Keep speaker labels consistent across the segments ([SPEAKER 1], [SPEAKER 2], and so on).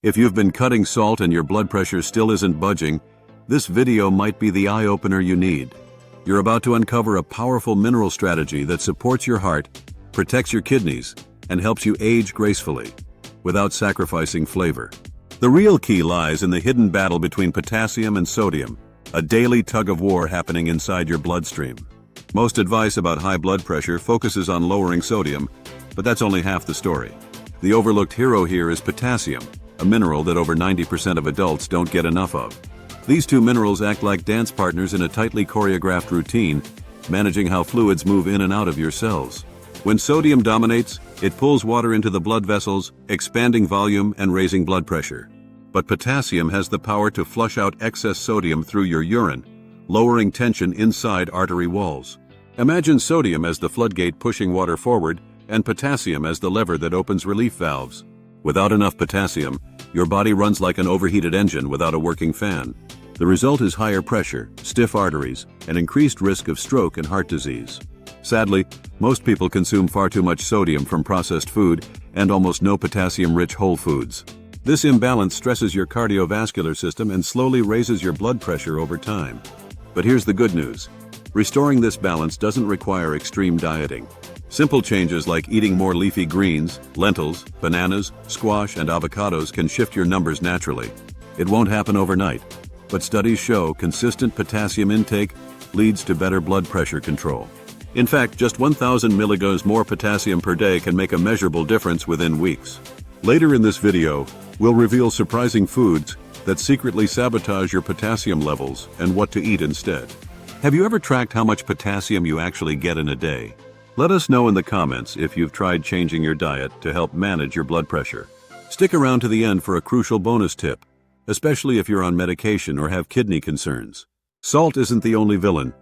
[SPEAKER 1] If you've been cutting salt and your blood pressure still isn't budging, this video might be the eye-opener you need. You're about to uncover a powerful mineral strategy that supports your heart, protects your kidneys, and helps you age gracefully, without sacrificing flavor. The real key lies in the hidden battle between potassium and sodium, a daily tug-of-war happening inside your bloodstream. Most advice about high blood pressure focuses on lowering sodium, but that's only half the story. The overlooked hero here is potassium, a mineral that over 90% of adults don't get enough of. These two minerals act like dance partners in a tightly choreographed routine, managing how fluids move in and out of your cells. When sodium dominates, it pulls water into the blood vessels, expanding volume and raising blood pressure. But potassium has the power to flush out excess sodium through your urine, lowering tension inside artery walls. Imagine sodium as the floodgate pushing water forward, and potassium as the lever that opens relief valves. Without enough potassium, your body runs like an overheated engine without a working fan. The result is higher pressure, stiff arteries, and increased risk of stroke and heart disease. Sadly, most people consume far too much sodium from processed food and almost no potassium-rich whole foods. This imbalance stresses your cardiovascular system and slowly raises your blood pressure over time. But here's the good news. Restoring this balance doesn't require extreme dieting. Simple changes like eating more leafy greens, lentils, bananas, squash, and avocados can shift your numbers naturally. It won't happen overnight, but studies show consistent potassium intake leads to better blood pressure control. In fact, just 1,000 milligrams more potassium per day can make a measurable difference within weeks. Later in this video, we'll reveal surprising foods that secretly sabotage your potassium levels and what to eat instead. Have you ever tracked how much potassium you actually get in a day? Let us know in the comments if you've tried changing your diet to help manage your blood pressure. Stick around to the end for a crucial bonus tip, especially if you're on medication or have kidney concerns. Salt isn't the only villain.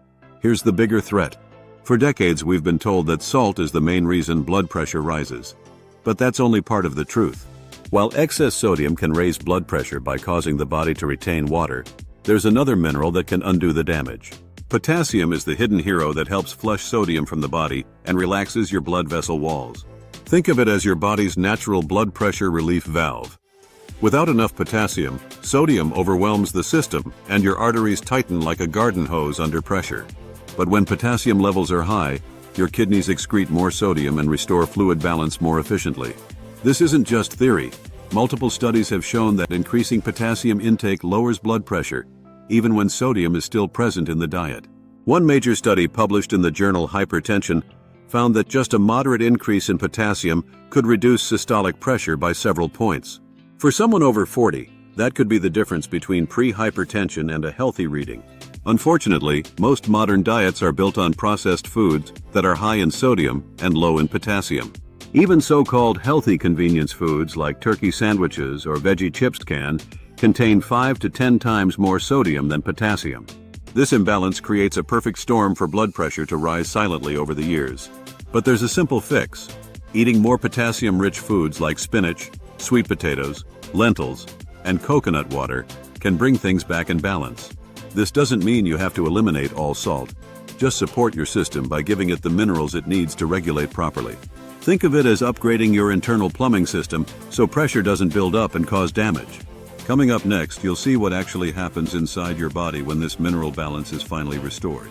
[SPEAKER 1] Here's the bigger threat. For decades, we've been told that salt is the main reason blood pressure rises. But that's only part of the truth. While excess sodium can raise blood pressure by causing the body to retain water, there's another mineral that can undo the damage. Potassium is the hidden hero that helps flush sodium from the body and relaxes your blood vessel walls. Think of it as your body's natural blood pressure relief valve. Without enough potassium, sodium overwhelms the system and your arteries tighten like a garden hose under pressure. But when potassium levels are high, your kidneys excrete more sodium and restore fluid balance more efficiently. This isn't just theory. Multiple studies have shown that increasing potassium intake lowers blood pressure, even when sodium is still present in the diet. One major study published in the journal Hypertension found that just a moderate increase in potassium could reduce systolic pressure by several points. For someone over 40, that could be the difference between pre-hypertension and a healthy reading. Unfortunately, most modern diets are built on processed foods that are high in sodium and low in potassium. Even so-called healthy convenience foods like turkey sandwiches or veggie chips can contain 5 to 10 times more sodium than potassium. This imbalance creates a perfect storm for blood pressure to rise silently over the years. But there's a simple fix. Eating more potassium-rich foods like spinach, sweet potatoes, lentils, and coconut water can bring things back in balance. This doesn't mean you have to eliminate all salt. Just support your system by giving it the minerals it needs to regulate properly. Think of it as upgrading your internal plumbing system so pressure doesn't build up and cause damage. Coming up next, you'll see what actually happens inside your body when this mineral balance is finally restored.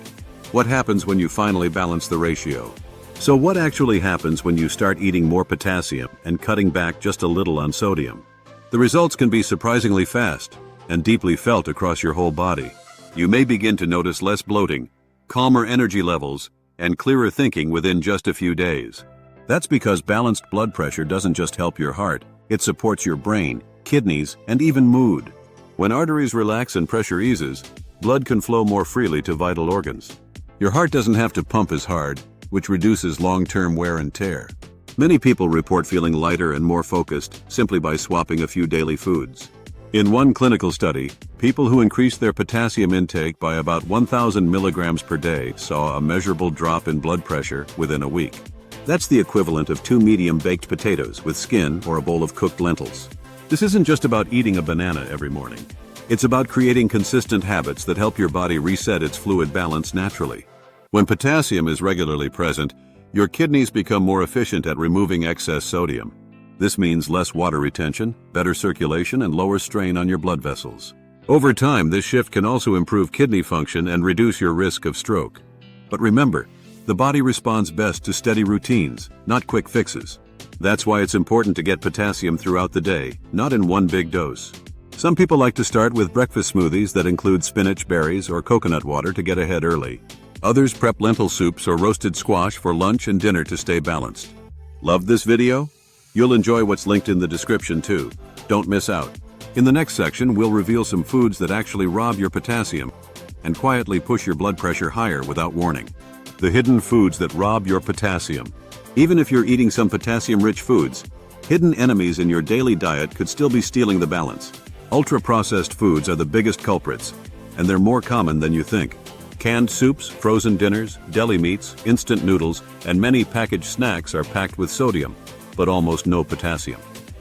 [SPEAKER 1] What happens when you finally balance the ratio? So what actually happens when you start eating more potassium and cutting back just a little on sodium? The results can be surprisingly fast and deeply felt across your whole body. You may begin to notice less bloating, calmer energy levels, and clearer thinking within just a few days. That's because balanced blood pressure doesn't just help your heart, it supports your brain, kidneys, and even mood. When arteries relax and pressure eases, blood can flow more freely to vital organs. Your heart doesn't have to pump as hard, which reduces long-term wear and tear. Many people report feeling lighter and more focused simply by swapping a few daily foods. In one clinical study, people who increased their potassium intake by about 1,000 milligrams per day saw a measurable drop in blood pressure within a week. That's the equivalent of 2 medium-baked potatoes with skin or a bowl of cooked lentils. This isn't just about eating a banana every morning. It's about creating consistent habits that help your body reset its fluid balance naturally. When potassium is regularly present, your kidneys become more efficient at removing excess sodium. This means less water retention, better circulation, and lower strain on your blood vessels. Over time, this shift can also improve kidney function and reduce your risk of stroke. But remember, the body responds best to steady routines, not quick fixes. That's why it's important to get potassium throughout the day, not in one big dose. Some people like to start with breakfast smoothies that include spinach, berries, or coconut water to get ahead early. Others prep lentil soups or roasted squash for lunch and dinner to stay balanced. Loved this video? You'll enjoy what's linked in the description too. Don't miss out. In the next section, we'll reveal some foods that actually rob your potassium and quietly push your blood pressure higher without warning. The hidden foods that rob your potassium. Even if you're eating some potassium-rich foods, hidden enemies in your daily diet could still be stealing the balance. Ultra-processed foods are the biggest culprits, and they're more common than you think. Canned soups, frozen dinners, deli meats, instant noodles, and many packaged snacks are packed with sodium, but almost no potassium.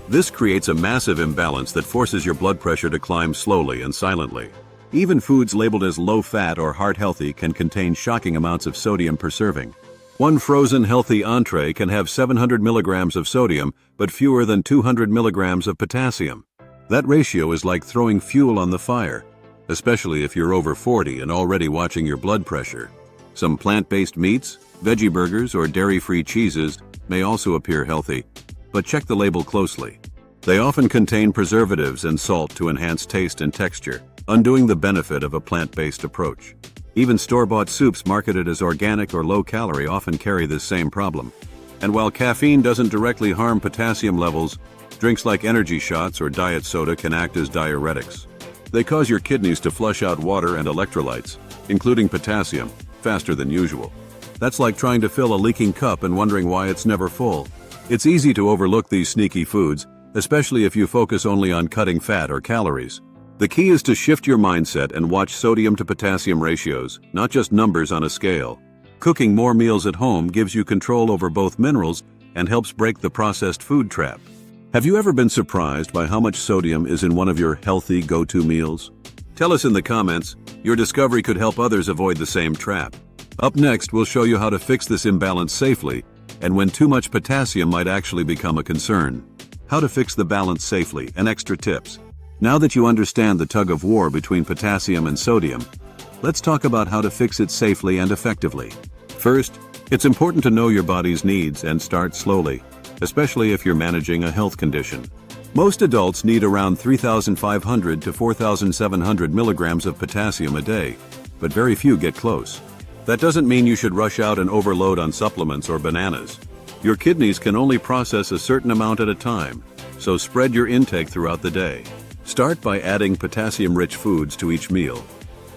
[SPEAKER 1] This creates a massive imbalance that forces your blood pressure to climb slowly and silently. Even foods labeled as low-fat or heart-healthy can contain shocking amounts of sodium per serving. One frozen healthy entree can have 700 milligrams of sodium, but fewer than 200 milligrams of potassium. That ratio is like throwing fuel on the fire, especially if you're over 40 and already watching your blood pressure. Some plant-based meats, veggie burgers, or dairy-free cheeses may also appear healthy, but check the label closely. They often contain preservatives and salt to enhance taste and texture, undoing the benefit of a plant-based approach. Even store-bought soups marketed as organic or low-calorie often carry this same problem. And while caffeine doesn't directly harm potassium levels, drinks like energy shots or diet soda can act as diuretics. They cause your kidneys to flush out water and electrolytes, including potassium, faster than usual. That's like trying to fill a leaking cup and wondering why it's never full. It's easy to overlook these sneaky foods, especially if you focus only on cutting fat or calories. The key is to shift your mindset and watch sodium to potassium ratios, not just numbers on a scale. Cooking more meals at home gives you control over both minerals and helps break the processed food trap. Have you ever been surprised by how much sodium is in one of your healthy go-to meals? Tell us in the comments. Your discovery could help others avoid the same trap. Up next, we'll show you how to fix this imbalance safely and when too much potassium might actually become a concern. How to fix the balance safely and extra tips. Now that you understand the tug-of-war between potassium and sodium, let's talk about how to fix it safely and effectively. First, it's important to know your body's needs and start slowly, especially if you're managing a health condition. Most adults need around 3,500 to 4,700 milligrams of potassium a day, but very few get close. That doesn't mean you should rush out and overload on supplements or bananas. Your kidneys can only process a certain amount at a time, so spread your intake throughout the day. Start by adding potassium-rich foods to each meal.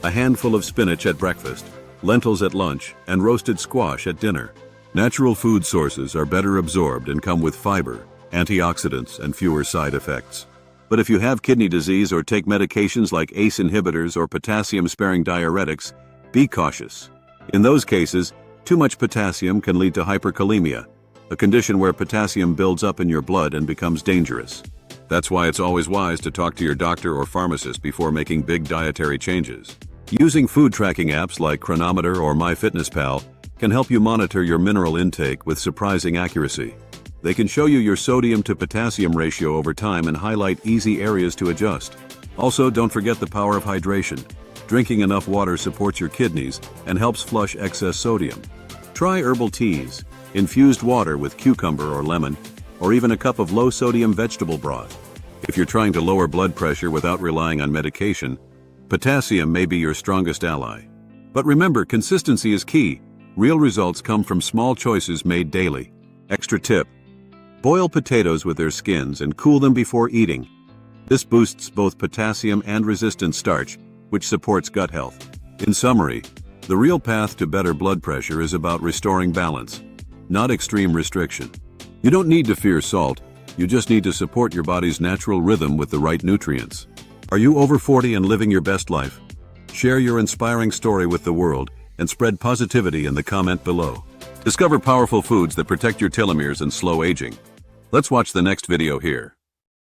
[SPEAKER 1] A handful of spinach at breakfast, lentils at lunch, and roasted squash at dinner. Natural food sources are better absorbed and come with fiber, antioxidants, and fewer side effects. But if you have kidney disease or take medications like ACE inhibitors or potassium-sparing diuretics, be cautious. In those cases, too much potassium can lead to hyperkalemia, a condition where potassium builds up in your blood and becomes dangerous. That's why it's always wise to talk to your doctor or pharmacist before making big dietary changes. Using food tracking apps like Chronometer or MyFitnessPal can help you monitor your mineral intake with surprising accuracy. They can show you your sodium to potassium ratio over time and highlight easy areas to adjust. Also, don't forget the power of hydration. Drinking enough water supports your kidneys and helps flush excess sodium. Try herbal teas, infused water with cucumber or lemon, or even a cup of low-sodium vegetable broth. If you're trying to lower blood pressure without relying on medication, potassium may be your strongest ally. But remember, consistency is key. Real results come from small choices made daily. Extra tip: boil potatoes with their skins and cool them before eating. This boosts both potassium and resistant starch, which supports gut health. In summary, the real path to better blood pressure is about restoring balance, not extreme restriction. You don't need to fear salt, you just need to support your body's natural rhythm with the right nutrients. Are you over 40 and living your best life? Share your inspiring story with the world and spread positivity in the comment below. Discover powerful foods that protect your telomeres and slow aging. Let's watch the next video here.